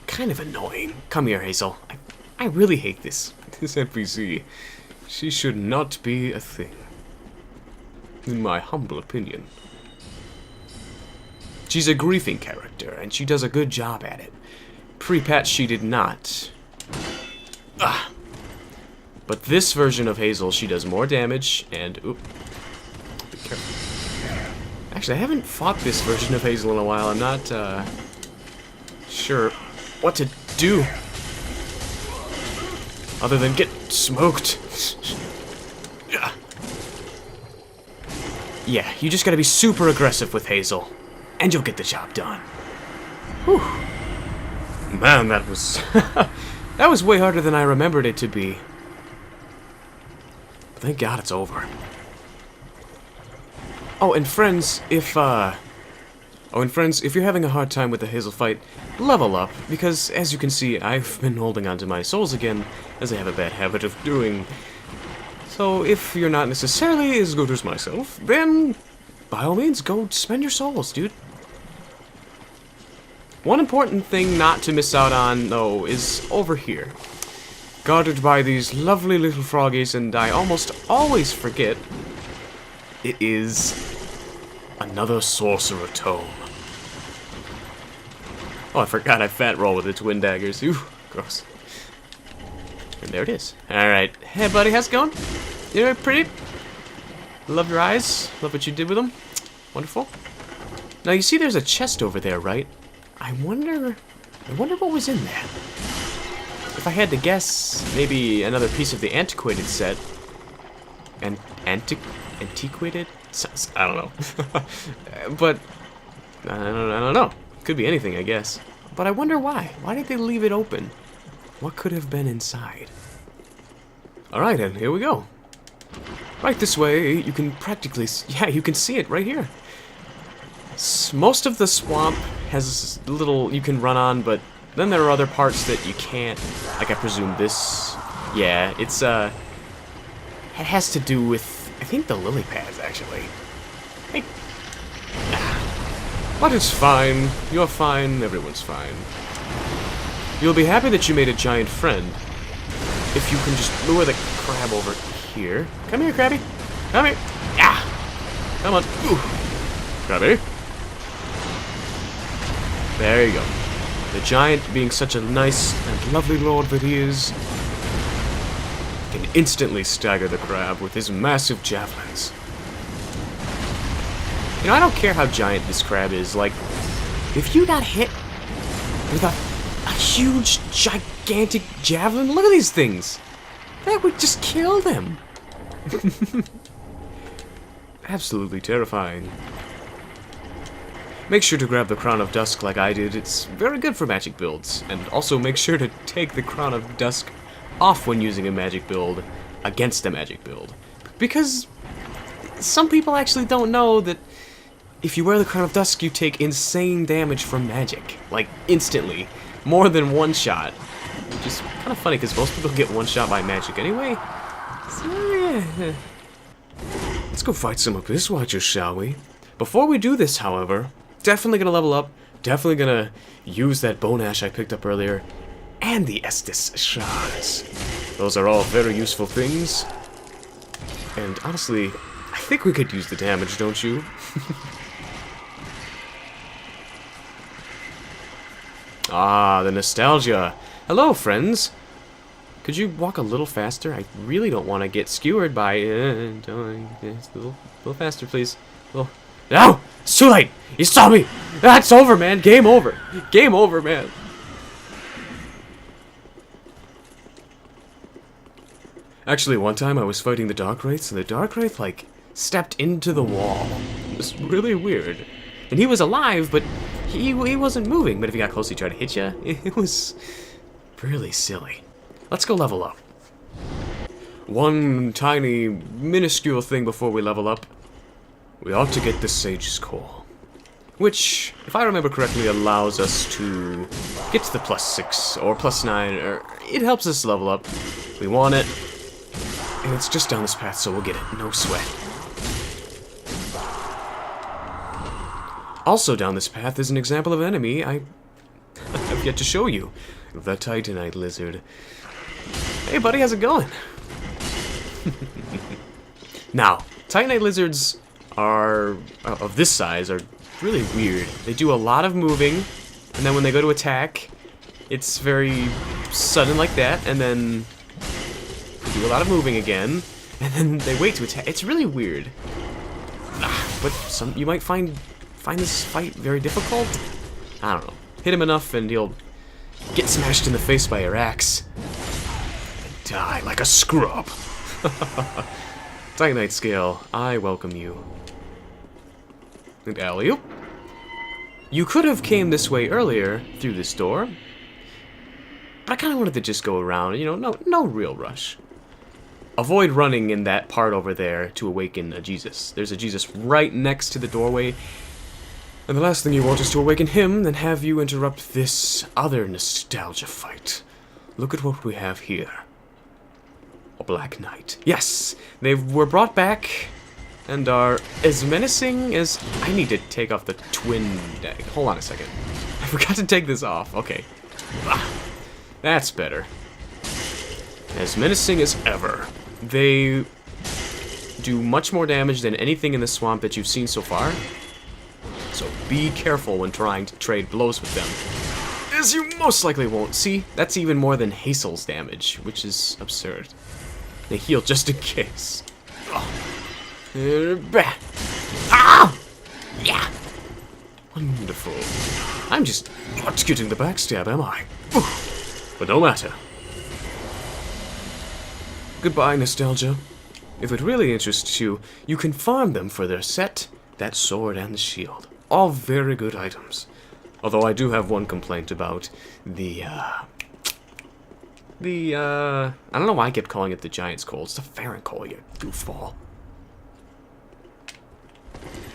kind of annoying. Come here, Hazel. I really hate this NPC. She should not be a thing, in my humble opinion. She's a griefing character, and she does a good job at it. Pre-patch, she did not. Ah. But this version of Hazel, she does more damage, and... Oop. Be careful. Actually, I haven't fought this version of Hazel in a while. I'm not, sure what to do. Other than get smoked. Yeah, you just gotta be super aggressive with Hazel, and you'll get the job done. Whew. Man, that was... that was way harder than I remembered it to be. Thank God it's over. Oh, and friends, if you're having a hard time with the Hazel fight, level up, because, as you can see, I've been holding on to my souls again, as I have a bad habit of doing. So, if you're not necessarily as good as myself, then, by all means, go spend your souls, dude. One important thing not to miss out on, though, is over here. Guarded by these lovely little froggies, and I almost always forget, it is another sorcerer tome. Oh, I forgot I fat roll with the twin daggers. Ooh, gross. And there it is. Alright. Hey, buddy, how's it going? You're pretty. Love your eyes. Love what you did with them. Wonderful. Now, you see there's a chest over there, right? I wonder what was in there. If I had to guess, maybe another piece of the antiquated set. Antiquated? I don't know. But, I don't know. Could be anything, I guess. But I wonder why. Why did they leave it open? What could have been inside? Alright, and here we go. Right this way, you can practically... Yeah, you can see it right here. Most of the swamp has little you can run on, but Then there are other parts that you can't, like I presume this, yeah, it's, it has to do with, I think, the lily pads, actually. But it's fine. You're fine. Everyone's fine. You'll be happy that you made a giant friend. If you can just lure the crab over here. Come here, Krabby. Come here. Ah! Come on. Ooh. Krabby. There you go. The giant, being such a nice and lovely lord that he is, can instantly stagger the crab with his massive javelins. You know, I don't care how giant this crab is. Like, if you got hit with a huge, gigantic javelin, look at these things. That would just kill them. Absolutely terrifying. Make sure to grab the Crown of Dusk like I did. It's very good for magic builds. And also make sure to take the Crown of Dusk off when using a magic build against a magic build. Because some people actually don't know that if you wear the Crown of Dusk, you take insane damage from magic. Like, instantly. More than one shot. Which is kind of funny, because most people get one shot by magic anyway. So, yeah. Let's go fight some Abyss Watchers, shall we? Before we do this, however, definitely gonna level up. Definitely gonna use that bone ash I picked up earlier. And the Estus shards. Those are all very useful things. And honestly, I think we could use the damage, don't you? Ah, the nostalgia. Hello, friends. Could you walk a little faster? I really don't want to get skewered by a little faster, please. No! It's too late! You saw me! That's over, man! Game over! Game over, man! Actually, one time I was fighting the Dark Wraiths, and the Dark Wraith, like, stepped into the wall. It was really weird. And he was alive, but he wasn't moving. But if he got close, he tried to hit you. It was really silly. Let's go level up. One tiny, minuscule thing before we level up. We ought to get the Sage's Call. Which, if I remember correctly, allows us to get to the +6 or +9. Or it helps us level up. We want it. And it's just down this path, so we'll get it. No sweat. Also down this path is an example of an enemy I have yet to show you. The Titanite Lizard. Hey buddy, how's it going? Now, Titanite Lizards are, of this size, are really weird. They do a lot of moving, and then when they go to attack, it's very sudden like that, and then they do a lot of moving again, and then they wait to attack. It's really weird. But you might find this fight very difficult? I don't know. Hit him enough and he'll get smashed in the face by your axe. And die like a scrub. Titanite Scale, I welcome you. And alley-oop. You could have came this way earlier, through this door. But I kind of wanted to just go around, you know, no real rush. Avoid running in that part over there to awaken a Jesus. There's a Jesus right next to the doorway. And the last thing you want is to awaken him, then have you interrupt this other nostalgia fight. Look at what we have here. A Black Knight. Yes, they were brought back and are as menacing as... I need to take off the twin deck. Hold on a second. I forgot to take this off. Okay. That's better. As menacing as ever. They do much more damage than anything in the swamp that you've seen so far. So be careful when trying to trade blows with them, as you most likely won't. See, that's even more than Hazel's damage, which is absurd. They heal just in case. Oh. Ah! Yeah! Wonderful. I'm just not getting the backstab, am I? But no matter. Goodbye, nostalgia. If it really interests you, you can farm them for their set, that sword, and the shield. All very good items. Although I do have one complaint about I don't know why I kept calling it the Giant's Coal. It's the Farron Coal, you goofball.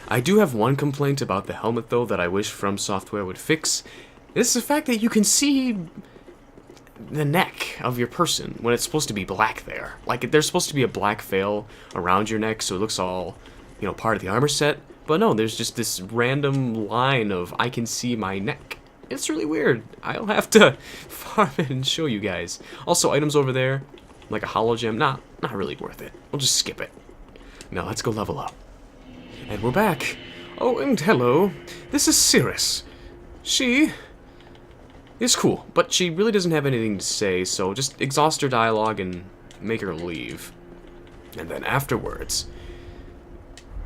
I do have one complaint about the helmet, though, that I wish From Software would fix, It's the fact that you can see the neck of your person when it's supposed to be black there. Like, there's supposed to be a black veil around your neck so it looks all, you know, part of the armor set. But no, there's just this random line of I can see my neck. It's really weird. I'll have to farm it and show you guys. Also, items over there, like a hollow gem, not really worth it. We'll just skip it. Now let's go level up. And we're back. Oh, and hello. This is Cirrus. She is cool, but she really doesn't have anything to say, so just exhaust her dialogue and make her leave. And then afterwards,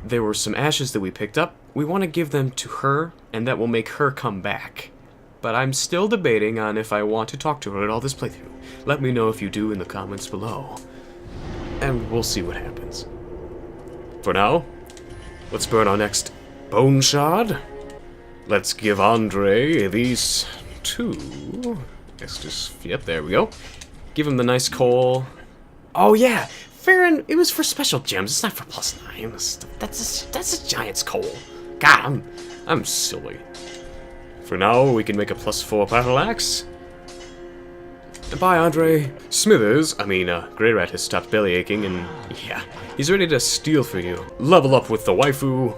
there were some ashes that we picked up. We want to give them to her, and that will make her come back. But I'm still debating on if I want to talk to her at all this playthrough. Let me know if you do in the comments below. And we'll see what happens. For now, let's burn our next bone shard. Let's give Andre these two. Let's just, yep, there we go. Give him the nice coal. Oh yeah, Farron, it was for special gems. It's not for +9. That's a giant's coal. God, I'm silly. For now, we can make a +4 battle axe. Bye, Andre. Grey Rat has stopped belly aching, and yeah, he's ready to steal for you. Level up with the waifu.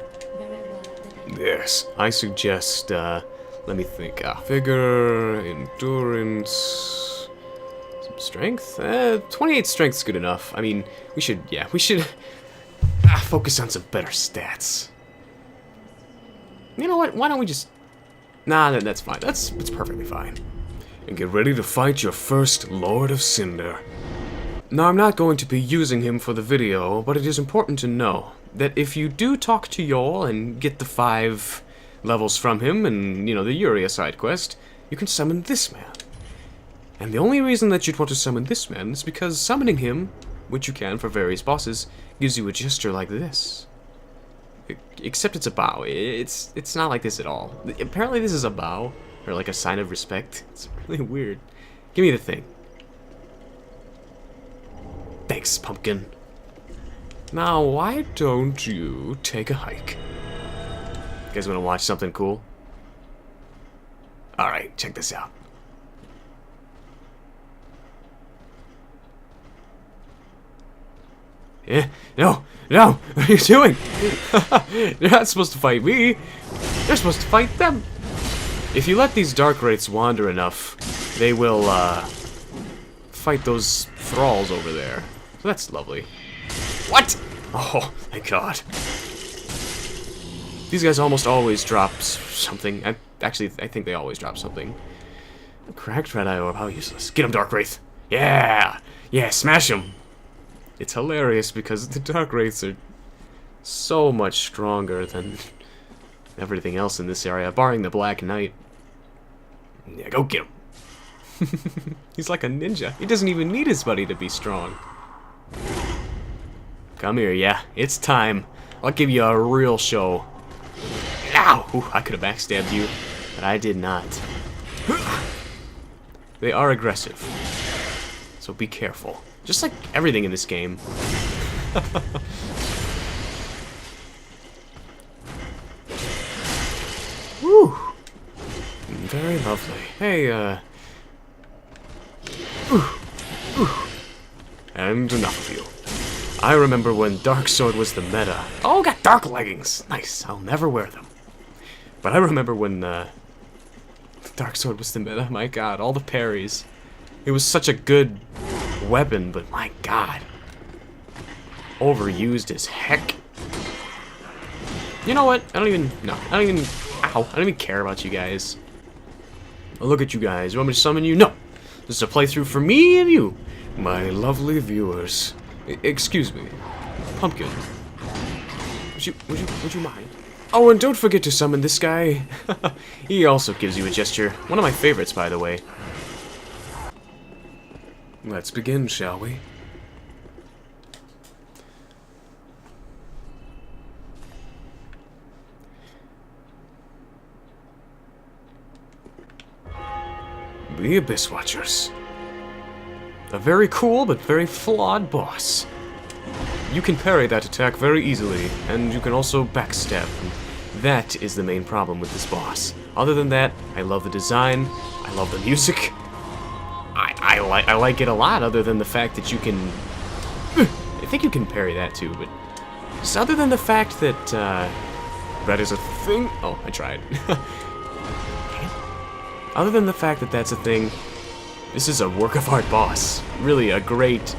Yes, I suggest, let me think. Vigor, endurance, some strength. 28 strength's good enough. I mean, we should focus on some better stats. You know what? Why don't we just? Nah, that's fine. It's perfectly fine. And get ready to fight your first Lord of Cinder. Now, I'm not going to be using him for the video, but it is important to know that if you do talk to Yol and get the 5 levels from him and, you know, the Uria side quest, you can summon this man. And the only reason that you'd want to summon this man is because summoning him, which you can for various bosses, gives you a gesture like this. Except it's a bow. It's not like this at all. Apparently this is a bow, or like a sign of respect. It's really weird. Give me the thing. Thanks, pumpkin. Now, why don't you take a hike? You guys want to watch something cool? Alright, check this out. Yeah, no, what are you doing? You're not supposed to fight me. You're supposed to fight them. If you let these dark wraiths wander enough, they will, fight those thralls over there. So that's lovely. What? Oh, thank God. These guys almost always drop something. I think they always drop something. Cracked red eye orb, how useless. Get him, Dark Wraith. Yeah! Yeah, smash him! It's hilarious because the Dark Wraiths are so much stronger than everything else in this area, barring the Black Knight. Yeah, go get him. He's like a ninja. He doesn't even need his buddy to be strong. Come here, yeah. It's time. I'll give you a real show. Ow! Ooh, I could have backstabbed you, but I did not. They are aggressive, so be careful. Just like everything in this game. Woo! Very lovely. Hey, And enough of you. I remember when Dark Sword was the meta. Oh, got dark leggings! Nice, I'll never wear them. But I remember when, Dark Sword was the meta. My God, all the parries. It was such a good weapon, but my God. Overused as heck. You know what? I don't even care about you guys. Look at you guys. You want me to summon you? No! This is a playthrough for me and you, my lovely viewers. Excuse me, Pumpkin. Would you mind? Oh, and don't forget to summon this guy. He also gives you a gesture. One of my favorites, by the way. Let's begin, shall we? The Abyss Watchers. A very cool but very flawed boss. You can parry that attack very easily, and you can also backstab them. That is the main problem with this boss. Other than that, I love the design. I love the music. I like it a lot, other than the fact that you can... I think you can parry that too, but... Just other than the fact that, red is a thing... Oh, I tried. Other than the fact that that's a thing, this is a work of art boss. Really a great...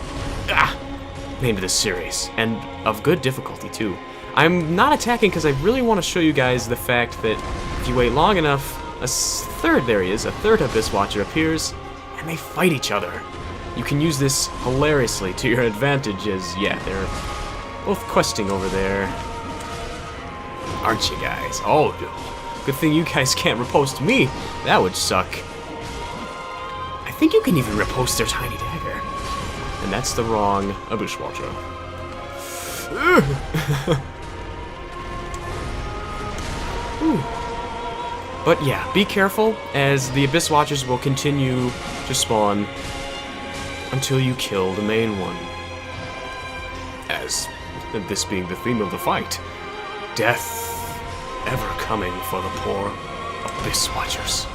name to this series. And of good difficulty, too. I'm not attacking because I really want to show you guys the fact that if you wait long enough, there he is, a third Abyss Watcher appears, and they fight each other. You can use this hilariously to your advantage as, yeah, they're both questing over there. Aren't you guys? Oh, good thing you guys can't riposte me. That would suck. I think you can even riposte their tiny dagger. And that's the wrong Abyss Watcher. But yeah, be careful, as the Abyss Watchers will continue to spawn until you kill the main one. As this being the theme of the fight, death ever coming for the poor Abyss Watchers.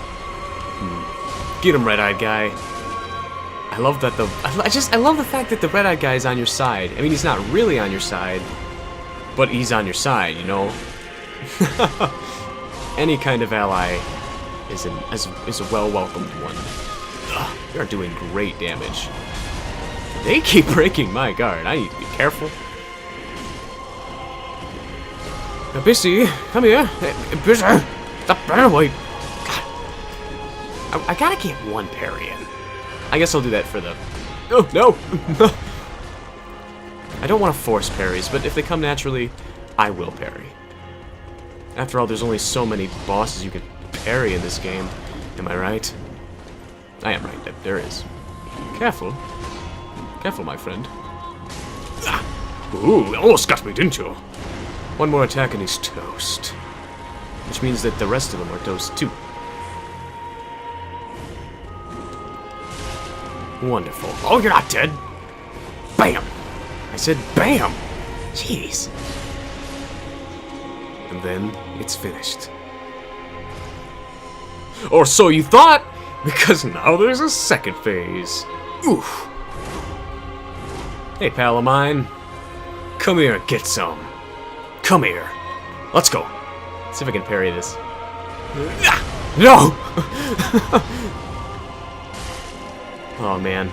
Get him, red-eyed guy. I love that I love the fact that the red-eyed guy is on your side. I mean, he's not really on your side, but he's on your side, you know? Any kind of ally is a well-welcomed one. Ugh, they're doing great damage. They keep breaking my guard. I need to be careful. Abyssy, come here. Abyssy, stop running away. God. I gotta get one parry in. I guess I'll do that for the... Oh, no! I don't want to force parries, but if they come naturally, I will parry. After all, there's only so many bosses you can parry in this game. Am I right? I am right. There is. Careful. Careful, my friend. Ooh, almost got me, didn't you? One more attack and he's toast. Which means that the rest of them are toast too. Wonderful. Oh, you're not dead! Bam! I said bam! Jeez. And then it's finished. Or so you thought! Because now there's a second phase. Oof. Hey, pal of mine. Come here and get some. Come here. Let's go. See if I can parry this. No! Oh, man.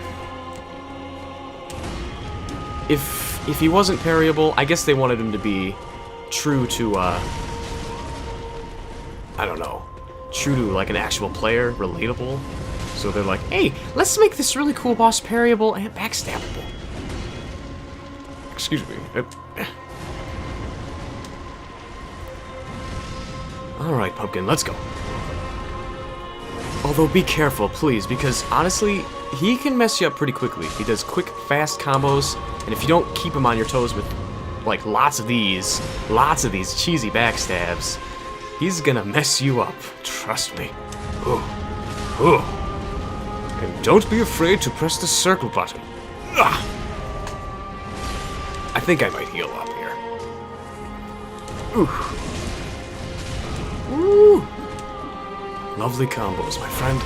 If he wasn't parryable, I guess they wanted him to be true to, I don't know, true to, like, an actual player, relatable. So they're like, hey, let's make this really cool boss parryable and backstabbable. Excuse me. Alright, Pumpkin, let's go. Although, be careful, please, because, honestly, he can mess you up pretty quickly. He does quick, fast combos, and if you don't keep him on your toes with, like, lots of these cheesy backstabs, he's gonna mess you up. Trust me. Ooh. Ooh. And don't be afraid to press the circle button. Ah. I think I might heal up here. Ooh. Ooh. Lovely combos, my friend.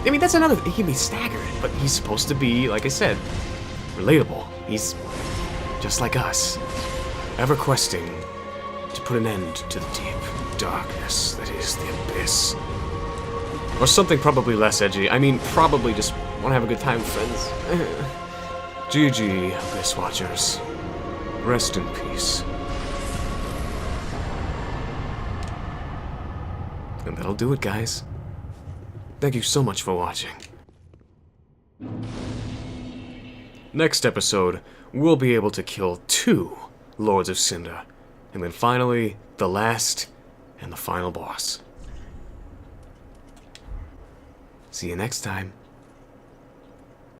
I mean, that's another thing. He can be staggered, but he's supposed to be, like I said, relatable. He's just like us, ever questing to put an end to the deep darkness that is the Abyss. Or something probably less edgy. I mean, probably just want to have a good time, friends. GG, Abyss Watchers. Rest in peace. And that'll do it, guys. Thank you so much for watching. Next episode, we'll be able to kill 2 Lords of Cinder. And then finally, the last and the final boss. See you next time.